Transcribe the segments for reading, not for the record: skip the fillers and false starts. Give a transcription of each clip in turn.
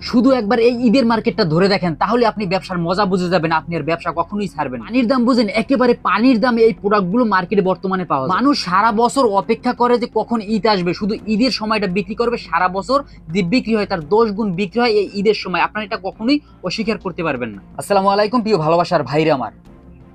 শুধু একবার এই ঈদের মার্কেটটা ধরে দেখেন, তাহলে আপনি ব্যবসার মজা বুঝে যাবেন, আপনি আর ব্যবসা কখনোই ছাড়বেন না। পানির দাম বুঝেন, একেবারে পানির দামে এই প্রোডাক্টগুলো মার্কেটে বর্তমানে পাওয়া যায়। মানুষ সারা বছর অপেক্ষা করে যে কখন ঈদ আসবে, শুধু ঈদের সময়টা বিক্রি করবে। সারা বছর যে বিক্রি হয় তার 10 গুণ বিক্রি হয় এই ঈদের সময়। আপনারা এটা কখনোই অস্বীকার করতে পারবেন না। আসসালামু আলাইকুম প্রিয় ভালোবাসার ভাইরা আমার।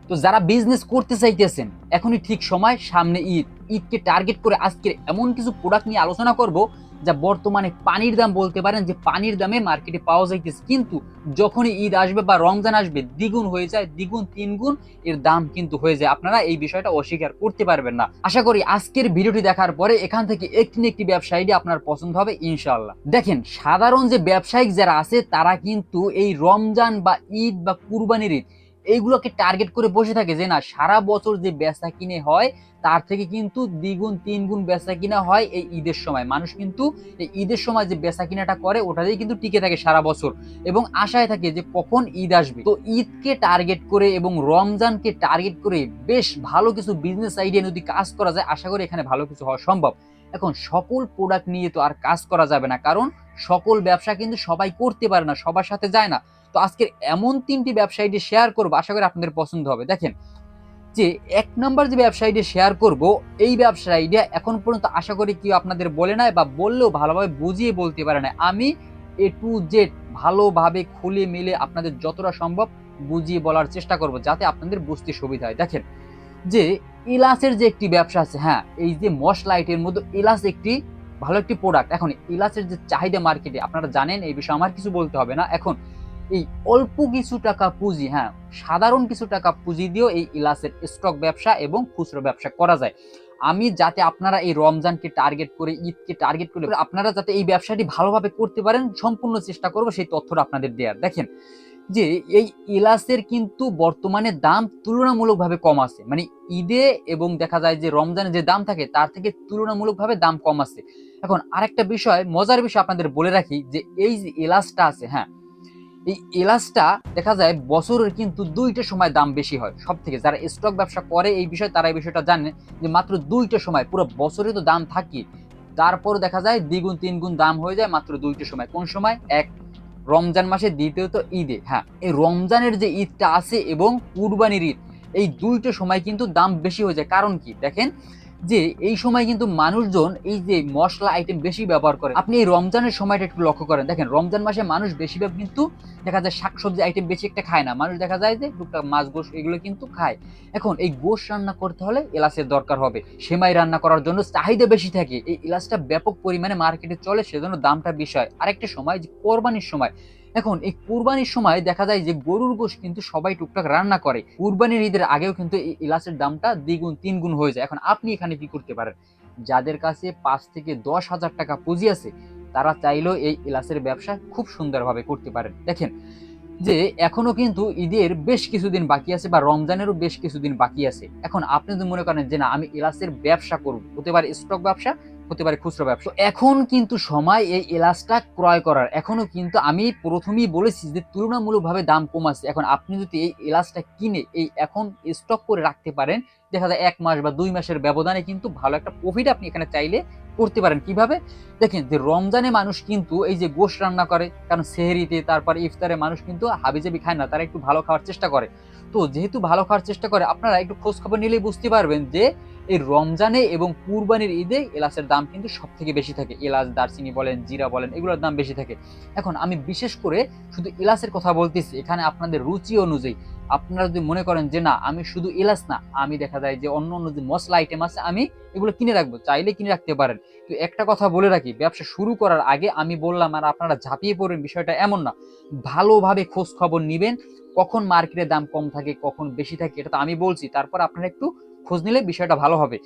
তো যারা বিজনেস করতে চাইতেছেন, এখনই ঠিক সময়, সামনে ঈদ। ঈদকে টার্গেট করে আজকে এমন কিছু প্রোডাক্ট নিয়ে আলোচনা করব যা বর্তমানে পানির দাম বলতে পারেন যে পানির দামে মার্কেটে পাওয়া যাইতেছে, কিন্তু যখনই ঈদ আসবে বা রমজান আসবে দ্বিগুণ হয়ে যায়, দ্বিগুণ তিনগুণ এর দাম কিন্তু হয়ে যায়। আপনারা এই বিষয়টা অস্বীকার করতে পারবেন না। আশা করি আজকের ভিডিওটি দেখার পরে এখান থেকে একটি না একটি ব্যবসায়ী আপনার পছন্দ হবে ইনশাআল্লাহ। দেখেন, সাধারণ যে ব্যবসায়িক যারা আছে তারা কিন্তু এই রমজান বা ঈদ বা কুরবানির ঈদ এইগুলোকে টার্গেট করে বসে থাকে যে না, সারা বছর যে বেচা কিনে হয় তার থেকে কিন্তু দ্বিগুণ তিনগুণ বেচা কিনা হয় এই ঈদের সময়। মানুষ কিন্তু এই ঈদের সময় যে বেচা কিনাটা করে ওটাতেই কিন্তু টিকে থাকে সারা বছর এবং আশায় থাকে যে কখন ঈদ আসবে। তো ঈদকে টার্গেট করে এবং রমজানকে টার্গেট করে বেশ ভালো কিছু বিজনেস আইডিয়া যদি কাজ করা যায়, আশা করি এখানে ভালো কিছু হওয়া সম্ভব। এখন সকল প্রোডাক্ট নিয়ে তো আর কাজ করা যাবে না, কারণ সকল ব্যবসা কিন্তু সবাই করতে পারে না, সবার সাথে যায় না। তো আজকের এমন তিনটি ব্যবসা আইডিয়া শেয়ার করবো, আশা করি আপনাদের পছন্দ হবে। দেখেন, যে এক নম্বর যে ব্যবসা আইডিয়া শেয়ার করব, এই ব্যবসা আইডিয়া এখন পর্যন্ত আশা করি কেউ আপনাদের বলে নাই বা বললেও ভালোভাবে বুঝিয়ে বলতে পারে না। আমি এ টু জেড ভালোভাবে খুলে মিলে আপনাদের যতটা সম্ভব বুঝিয়ে বলার চেষ্টা করব, যাতে আপনাদের বুঝতে সুবিধা হয়। দেখেন, যে ইলাচের যে একটি ব্যবসা আছে, হ্যাঁ, এই যে মশলা আইটের মধ্যে ইলাচ একটি ভালো একটি প্রোডাক্ট। এখন ইলাচের যে চাহিদা মার্কেটে, আপনারা জানেন, এই বিষয়ে আমার কিছু বলতে হবে না। এখন এই অল্প কিছু টাকা পুঁজি, হ্যাঁ, সাধারণ কিছু টাকা পুঁজি দিয়েও এই ইলাচের স্টক ব্যবসা এবং খুচরো ব্যবসা করা যায়। আমি যাতে আপনারা এই রমজানকে টার্গেট করে, ঈদকে টার্গেট করে আপনারা যাতে এই ব্যবসাটি ভালোভাবে করতে পারেন, সম্পূর্ণ চেষ্টা করব সেই তথ্যটা আপনাদের দেওয়ার। দেখেন, যে এই ইলাচের কিন্তু বর্তমানে দাম তুলনামূলকভাবে কম আছে, মানে ঈদে এবং দেখা যায় যে রমজানে যে দাম থাকে তার থেকে তুলনামূলকভাবে দাম কম আছে। এখন আরেকটা বিষয়, মজার বিষয় আপনাদের বলে রাখি, যে এই যে এলাচটা আছে, হ্যাঁ, এই এলাচটা দেখা যায় বছরের কিন্তু দুইটা সময় দাম বেশি হয় সব থেকে। যারা স্টক ব্যবসা করে এই বিষয়ে, তারা এই বিষয়টা জানে যে মাত্র দুইটা সময়, পুরো বছরে তো দাম থাকে, তারপর দেখা যায় দ্বিগুণ তিনগুণ দাম হয়ে যায় মাত্র দুইটা সময়। কোন সময়? এক, রমজান মাসে, দ্বিতীয়ত ঈদে। হ্যাঁ, এই রমজানের যে ঈদটা আছে এবং কুরবানির ঈদ, এই দুইটা সময় কিন্তু দাম বেশি হয়ে যায়। কারণ কি? দেখেন, যে এই সময় কিন্তু মানুষজন এই যে মশলা আইটেম বেশি ব্যবহার করে। আপনি এই রমজানের সময়টা একটু লক্ষ্য করেন, দেখেন রমজান মাসে মানুষ বেশিরভাগ কিন্তু দেখা যায় শাকসবজি আইটেম বেশি একটা খায় না, মানুষ দেখা যায় যে টুকটাক মাছ গোশ এগুলো কিন্তু খায়। এখন এই গোশ রান্না করতে হলে এলাচের দরকার হবে, সেমাই রান্না করার জন্য চাহিদা বেশি থাকে, এই এলাচটা ব্যাপক পরিমাণে মার্কেটে চলে, সেজন্য দামটা বেশি হয়। আরেকটা সময় যে কোরবানির সময়, এখন এই কুরবানির সময় দেখা যায় যে গরুর গোশত কিন্তু সবাই টুকটাক রান্না করে। কুরবানির ঈদের আগেও কিন্তু এই ইলাচের দামটা দ্বিগুণ তিনগুণ হয়ে যায়। এখন আপনি এখানে কি করতে পারেন? যাদের কাছে 5 থেকে 10,000 টাকা পুঁজি আছে, তারা চাইলেও এই ইলাচের ব্যবসা খুব সুন্দরভাবে করতে পারেন। দেখেন, যে এখনো কিন্তু ঈদের বেশ কিছুদিন বাকি আছে বা রমজানেরও বেশ কিছুদিন বাকি আছে। এখন আপনি যদি মনে করেন যে না, আমি এলাচের ব্যবসা করব, হতে পারে স্টক ব্যবসা, হতে পারে খুচরো ব্যবসা, এখন কিন্তু সময় এই এলাচটা ক্রয় করার। এখনো কিন্তু আমি প্রথমেই বলেছি যে তুলনামূলকভাবে দাম কম আছে। এখন আপনি যদি এই এলাচটা কিনে এই এখন স্টক করে রাখতে পারেন, দেখা যায় 1 মাস বা 2 মাসের ব্যবধানে কিন্তু ভালো একটা প্রফিট আপনি এখানে চাইলে করতে পারেন। কিভাবে? দেখেন, যে রমজানে মানুষ কিন্তু এই যে গোশত রান্না করে, কারণ সেহরিতে তারপর ইফতারে মানুষ কিন্তু হাবিজাবি খায় না, তারা একটু ভালো খাওয়ার চেষ্টা করে। তো যেহেতু ভালো খাওয়ার চেষ্টা করে, আপনারা একটু খোঁজ খবর নিলেই বুঝতে পারবেন যে এই রমজানে এবং কুরবানির ঈদে এলাচের দাম কিন্তু সব থেকে বেশি থাকে। এলাচ, দারচিনি বলেন, জিরা বলেন, এগুলোর দাম বেশি থাকে। এখন আমি বিশেষ করে শুধু এলাচের কথা বলতেছি, এখানে আপনাদের রুচি অনুযায়ী আপনারা যদি মনে করেন যে না, আমি শুধু এলাচ না, আমি দেখা যায় যে অন্য অন্য যে মশলা আইটেম আছে আমি এগুলো কিনে রাখবো, চাইলে কিনে রাখতে পারেন। তো একটা কথা বলে রাখি, ব্যবসা শুরু করার আগে আমি বললাম আর আপনারা ঝাঁপিয়ে পড়বেন, বিষয়টা এমন না। ভালোভাবে খোঁজ খবর নিবেন, কখন মার্কেটে দাম কম থাকে, কখন বেশি থাকে, এটা তো আমি বলছি। তারপর আপনারা একটু খোঁজ নিলে বিষয়টা ভালো হবে।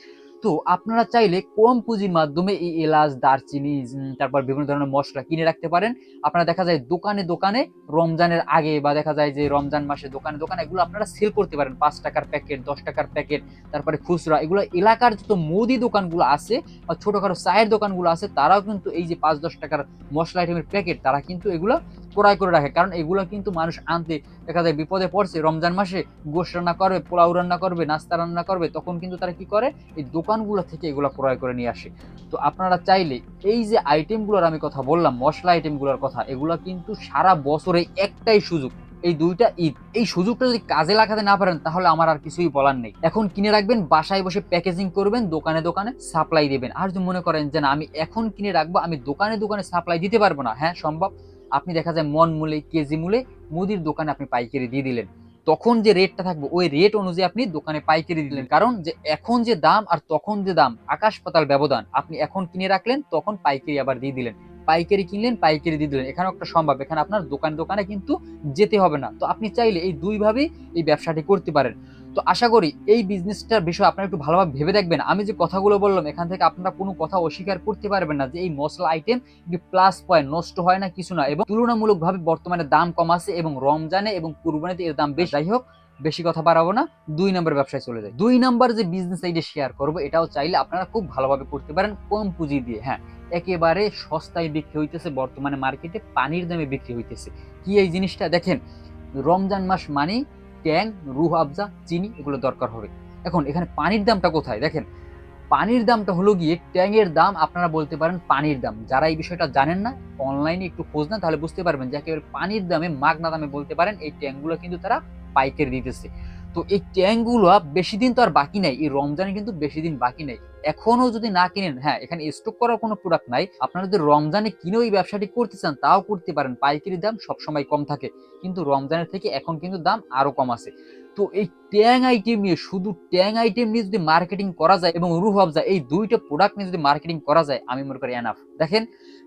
তো আপনারা চাইলে কম পুঁজির মাধ্যমে এই এলাচ, দারচিনি, তারপর বিভিন্ন ধরনের মশলা কিনে রাখতে পারেন। আপনারা দেখা যায় দোকানে দোকানে রমজানের আগে বা দেখা যায় যে রমজান মাসে দোকানে দোকানে এগুলো আপনারা সেল করতে পারেন। 5 টাকার প্যাকেট, 10 টাকার প্যাকেট, তারপরে খুচরা, এগুলো এলাকার যত মুদি দোকানগুলো আছে বা ছোটখাটো চায়ের দোকানগুলো আছে, তারাও কিন্তু এই যে 5-10 টাকার মশলা আইটেমের প্যাকেট, তারা কিন্তু এগুলো ক্রয় করে রাখে, কারণ এগুলো কিন্তু মানুষ আনতে দেখা যায় বিপদে পড়ছে, রমজান মাসে গোশ রান্না করবে, পোলাও রান্না করবে, নাস্তা রান্না করবে, তখন কিন্তু তারা কি করে এই দোকানগুলো থেকে এগুলো ক্রয় করে নিয়ে আসে। তো আপনারা চাইলে এই যে আইটেমগুলোর আমি কথা বললাম, মশলা আইটেমগুলোর কথা, এগুলো কিন্তু সারা বছরে একটাই সুযোগ, এই দুইটা ঈদ, এই সুযোগটা যদি কাজে লাগাতে না পারেন তাহলে আমার আর কিছুই বলার নেই। এখন কিনে রাখবেন, বাসায় বসে প্যাকেজিং করবেন, দোকানে দোকানে সাপ্লাই দিবেন। আর যদি মনে করেন যে না আমি এখন কিনে রাখবো, আমি দোকানে দোকানে সাপ্লাই দিতে পারবো না, হ্যাঁ সম্ভব। আপনি দেখা যায় মন মূল্যে, কেজি মূল্যে মুদির দোকানে আপনি পাইকারি দিয়ে দিলেন, তখন যে রেটটা থাকবে ওই রেট অনুযায়ী আপনি দোকানে পাইকারি দিলেন। কারণ যে এখন যে দাম আর তখন যে দাম, আকাশ পাতাল ব্যবধান। আপনি এখন কিনে রাখলেন, তখন পাইকারি আবার দিয়ে দিলেন, পাইকারি কিনলেন, পাইকারি দিয়ে দিলেন। এখানে একটা সম্ভব, এখানে আপনার দোকানে দোকানে কিন্তু যেতে হবে না। তো আপনি চাইলে এই দুইভাবেই এই ব্যবসাটি করতে পারেন। তো আশা করি এই বিজনেসটার বিষয়ে আপনারা একটু ভালোভাবে ভেবে দেখবেন। আমি যে কথাগুলো বললাম এখান থেকে আপনারা কোনো কথা অস্বীকার করতে পারবেন না যে এই মশলা আইটেম প্লাস পয়েন্ট, নষ্ট হয় না, কিছু না, এবং তুলনামূলকভাবে বর্তমানে দাম কম আছে এবং রমজানে এবং কুরবানিতে এর দাম বেশি। যাই হোক, বেশি কথা বাড়াবো না, 2 নম্বর ব্যবসায় চলে যায়। 2 নম্বর যে বিজনেস আইডিয়া শেয়ার করবো, এটাও চাইলে আপনারা খুব ভালোভাবে করতে পারেন কম পুঁজি দিয়ে। হ্যাঁ, একেবারে সস্তায় বিক্রি হইতেছে বর্তমানে মার্কেটে, পানির দামে বিক্রি হইতেছে। কি এই জিনিসটা দেখেন, রমজান মাস মানে ট্যাং, রুহ আফজা, চিনি এগুলো দরকার হবে। এখন এখানে পানির দামটা কোথায় দেখেন, পানির দামটা হলো গিয়ে ট্যাংয়ের দাম, আপনারা বলতে পারেন পানির দাম। যারা এই বিষয়টা জানেন না, অনলাইনে একটু খোঁজ না, তাহলে বুঝতে পারবেন যে একেবারে পানির দামে, মাগনা দামে বলতে পারেন, এই ট্যাংগুলো কিন্তু তারা পাইকারি দিতেছে। তো এই ট্যাংগুলো বেশি দিন তো আর বাকি নাই, এই রমজানে কিন্তু বেশি দিন বাকি নাই। এখনো যদি না কিনেন, হ্যাঁ এখানে স্টক করার কোনো প্রোডাক্ট নাই, আপনারা যদি রমজানে কিনে ওই ব্যবসাটি করতে চান তাও করতে পারেন। পাইকারি দাম সবসময় কম থাকে, কিন্তু রমজানের থেকে এখন কিন্তু দাম আরো কম আছে। তো এই ট্যাং আইটেম নিয়ে, শুধু ট্যাং আইটেম নিয়ে যদি মার্কেটিং করা যায় এবং রুহ আফজা, এই দুইটা প্রোডাক্ট নিয়ে যদি মার্কেটিং করা যায়, আমি মনে করি এনাফ। দেখেন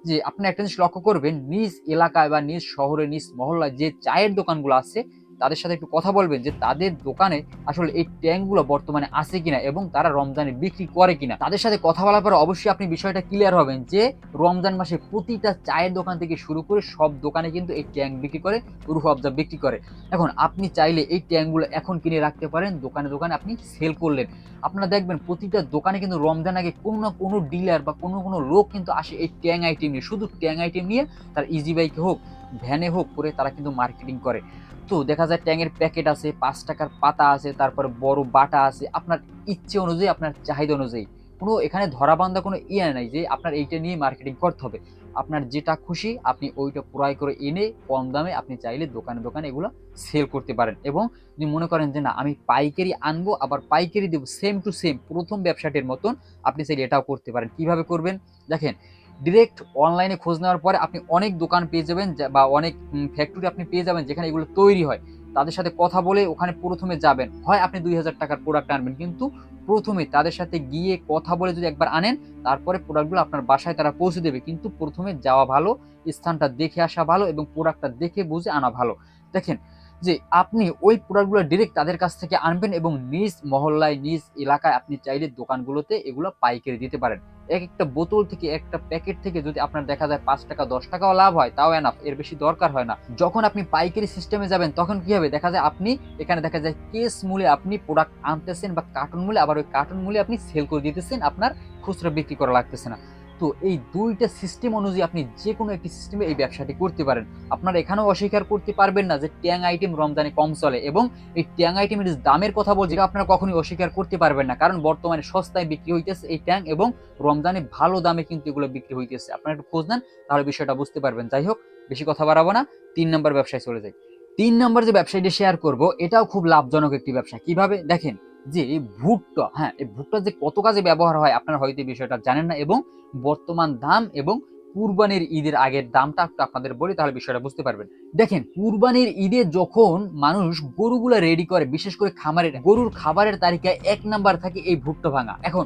যে আপনি একটা জিনিস লক্ষ্য করবেন, নিজ এলাকায় বা নিজ শহরে, নিজ মহল্লায় যে চায়ের দোকানগুলো আছে, তাদের সাথে একটু কথা বলবেন যে তাদের দোকানে আসলে এই ট্যাঙ্কগুলো বর্তমানে আছে কিনা এবং তারা রমজানে বিক্রি করে কিনা। তাদের সাথে কথা বলার পর অবশ্যই আপনি বিষয়টা ক্লিয়ার হবেন যে রমজান মাসে প্রতিটা চায়ের দোকান থেকে শুরু করে সব দোকানে কিন্তু এই ট্যাঙ্ক বিক্রি করে, রুহ আফজা বিক্রি করে। এখন আপনি চাইলে এই ট্যাঙ্কগুলো এখন কিনে রাখতে পারেন, দোকানে দোকানে আপনি সেল করলেন। আপনারা দেখবেন প্রতিটা দোকানে কিন্তু রমজান আগে কোনো না কোনো ডিলার বা কোনো লোক কিন্তু আসে এই ট্যাং আইটেম নিয়ে, শুধু ট্যাং আইটেম নিয়ে তার ইজি বাইকে হোক, ভ্যানে হোক করে তারা কিন্তু মার্কেটিং করে। তো দেখা যায় ট্যাংয়ের প্যাকেট আছে, 5 টাকার পাতা আছে, তারপরে বড় বাটা আছে, আপনার ইচ্ছে অনুযায়ী, আপনার চাহিদা অনুযায়ী। কোনো এখানে ধরাবান্ধা কোনো নাই যে আপনার এইটা নিয়ে মার্কেটিং করতে হবে। আপনার যেটা খুশি আপনি ওইটা ক্রয় করে এনে কম দামে আপনি চাইলে দোকানে দোকানে এগুলো সেল করতে পারেন। এবং যদি মনে করেন যে না আমি পাইকারি আনবো আবার পাইকারি দেবো, সেম টু সেম প্রথম ব্যবসাটির মতন, আপনি চাইলে এটাও করতে পারেন। কিভাবে করবেন দেখেন, ডিরেক্ট অনলাইনে খোঁজ নেওয়ার পরে আপনি অনেক দোকান পেয়ে যাবেন বা অনেক ফ্যাক্টরি আপনি পেয়ে যাবেন যেখানে এগুলো তৈরি হয়। তাদের সাথে কথা বলে ওখানে প্রথমে যাবেন, হয় আপনি 2000 টাকার প্রোডাক্ট আনবেন, কিন্তু প্রথমে তাদের সাথে গিয়ে কথা বলে যদি একবার আনেন, তারপরে প্রোডাক্টগুলো আপনার বাসায় তারা পৌঁছে দেবে। কিন্তু প্রথমে যাওয়া ভালো, স্থানটা দেখে আসা ভালো এবং প্রোডাক্টটা দেখে বুঝে আনা ভালো। দেখেন যে আপনি ওই প্রোডাক্টগুলো ডিরেক্ট তাদের কাছ থেকে আনবেন এবং নিজ মহল্লায়, নিজ এলাকায় আপনি চাইলে দোকানগুলোতে এগুলো পাইকারি দিতে পারেন। এক একটা বোতল থেকে, একটা প্যাকেট থেকে যদি আপনার দেখা যায় 5 টাকা 10 টাকাও লাভ হয়, তাও এনাফ, এর বেশি দরকার হয় না। যখন আপনি পাইকারি সিস্টেমে যাবেন তখন কি হবে, দেখা যায় আপনি এখানে দেখা যায় কেস মূল্যে আপনি প্রোডাক্ট আনতেছেন বা কার্টুন মূল্যে, আবার ওই কার্টুন মূল্যে আপনি সেল করে দিতেছেন, আপনার খুচরা বিক্রি করা লাগতেছে না। তো এই দুইটা সিস্টেম অনুযায়ী আপনি যে কোনো একটি সিস্টেমে এই ব্যবসাটি করতে পারেন। আপনারা এখানেও অস্বীকার করতে পারবেন না যে ট্যাং আইটেম রমজানে কম চলে, এবং এই ট্যাং আইটেমের দামের কথা বলছি, আপনারা কখনোই অস্বীকার করতে পারবেন না, কারণ বর্তমানে সস্তায় বিক্রি হইতেছে এই ট্যাং এবং রমজানে ভালো দামে কিন্তু এগুলো বিক্রি হইতেছে। আপনারা একটু খোঁজ নেন, তাহলে বিষয়টা বুঝতে পারবেন। যাই হোক, বেশি কথা বাড়াবো না, 3 নম্বর ব্যবসায় চলে যাই। 3 নম্বর যে ব্যবসাটি শেয়ার করব, এটাও খুব লাভজনক একটি ব্যবসা। কিভাবে দেখেন, যে এই ভুট্টা, হ্যাঁ এই ভুট্টা যে কত কাজে ব্যবহার হয় আপনারা হয়তো বিষয়টা জানেন না, এবং বর্তমান দাম এবং কুরবানির ঈদের আগের দামটা একটু আপনাদের বলি, তাহলে বিষয়টা বুঝতে পারবেন। দেখেন, কুরবানির ঈদে যখন মানুষ গরুগুলা রেডি করে, বিশেষ করে খামারের গরুর খাবারের তালিকায় 1 নাম্বার থাকে এই ভুট্টা ভাঙা। এখন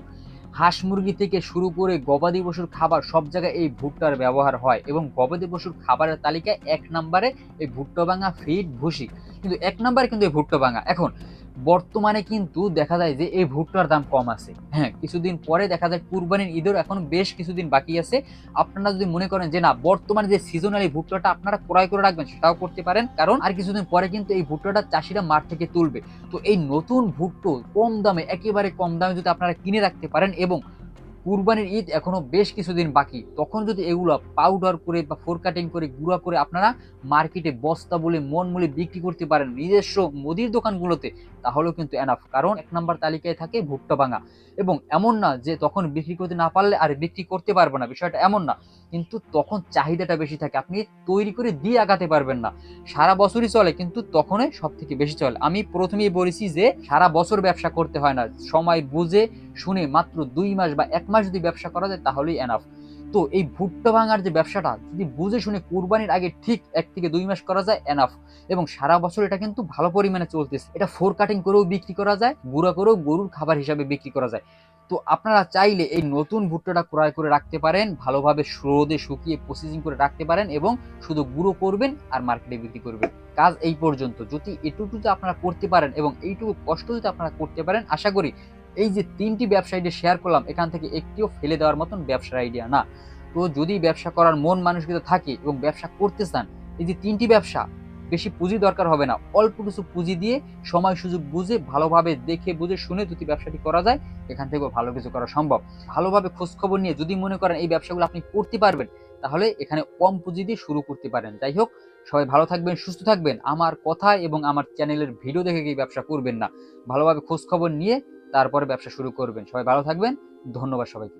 হাঁস মুরগি থেকে শুরু করে গবাদি পশুর খাবার সব জায়গায় এই ভুট্টার ব্যবহার হয়, এবং গবাদি পশুর খাবারের তালিকায় 1 নাম্বারে এই ভুট্টা ভাঙা, ফিড, ভুসি, কিন্তু 1 নাম্বারে কিন্তু এই ভুট্টা ভাঙা। এখন বর্তমানে কিন্তু দেখা যায় যে এই ভুট্টার দাম কম আছে। হ্যাঁ, কিছুদিন পরে দেখা যায় কুরবানির ঈদের এখন বেশ কিছুদিন বাকি আছে। আপনারা যদি মনে করেন যে না বর্তমানে যে সিজনাল ভুট্টাটা আপনারা ক্রয় করে রাখবেন, সেটাও করতে পারেন, কারণ আর কিছুদিন পরে কিন্তু এই ভুট্টাটা চাষিরা মাঠ থেকে তুলবে। তো এই নতুন ভুট্টো কম দামে, একেবারে কম দামে যদি আপনারা কিনে রাখতে পারেন এবং কুরবানির ঈদ এখনো বেশ কিছুদিন বাকি, তখন যদি এগুলো পাউডার করে বা ফোর কাটিং করে গুঁড়া করে আপনারা মার্কেটে বস্তা বলে মন মূলে বিক্রি করতে পারেন নিজস্ব মুদির দোকানগুলোতে, তাহলেও কিন্তু এনাফ। কারণ 1 নাম্বার তালিকায় থাকে ভুট্টা ভাঙা। এবং এমন না যে তখন বিক্রি করতে না পারলে আর বিক্রি করতে পারবো না, বিষয়টা এমন না। কিন্তু তখন চাহিদাটা বেশি থাকে, আপনি তৈরি করে দিয়ে আগাতে পারবেন না। সারা বছরই চলে, কিন্তু তখনই সব থেকে বেশি চলে। আমি প্রথমেই বলেছি যে সারা বছর ব্যবসা করতে হয় না, সময় বুঝে শুনে মাত্র 2 মাস বা 1 মাস যদি ব্যবসা করা যায় তাহলেই এনাফ। তো এই ভুট্টা ভাঙার যে ব্যবসাটা যদি বুঝে শুনে কুরবানির আগে ঠিক 1 থেকে 2 মাস করা যায় এনাফ। এবং সারা বছর এটা কিন্তু ভালো পরিমাণে চলতেছে। এটা ফোর কাটিং করেও বিক্রি করা যায়, গুঁড়া করেও গরুর খাবার হিসাবে বিক্রি করা যায়। তো আপনারা চাইলে এই নতুন ভুট্টাটা ক্রয় করে রাখতে পারেন, ভালোভাবে রোদে শুকিয়ে প্রসেসিং করে রাখতে পারেন এবং শুধু গুঁড়ো করবেন আর মার্কেটে বিক্রি করবেন। কাজ এই পর্যন্ত। যদি এটুকু যদি আপনারা করতে পারেন এবং এইটুকু কষ্ট যদি আপনারা করতে পারেন, আশা করি এই যে 3টি ব্যবসা আইডিয়া শেয়ার করলাম এখান থেকে একটিও ফেলে দেওয়ার মতন ব্যবসার আইডিয়া না। তো যদি ব্যবসা করার মন মানসিকতা থাকে এবং ব্যবসা করতে চান, এই যে 3টি ব্যবসা, বেশি পুঁজি দরকার হবে না, অল্প কিছু পুঁজি দিয়ে সময় সুযোগ বুঝে ভালোভাবে দেখে বুঝে শুনে যদি ব্যবসাটি করা যায়, এখান থেকেও ভালো কিছু করা সম্ভব। ভালোভাবে খোঁজ খবর নিয়ে যদি মনে করেন এই ব্যবসাগুলো আপনি করতে পারবেন, তাহলে এখানে কম পুঁজি দিয়ে শুরু করতে পারেন। যাই হোক, সবাই ভালো থাকবেন, সুস্থ থাকবেন। আমার কথা এবং আমার চ্যানেলের ভিডিও দেখে কি ব্যবসা করবেন না, ভালোভাবে খোঁজ খবর নিয়ে তারপরে ব্যবসা শুরু করবেন। সবাই ভালো থাকবেন, ধন্যবাদ সবাইকে।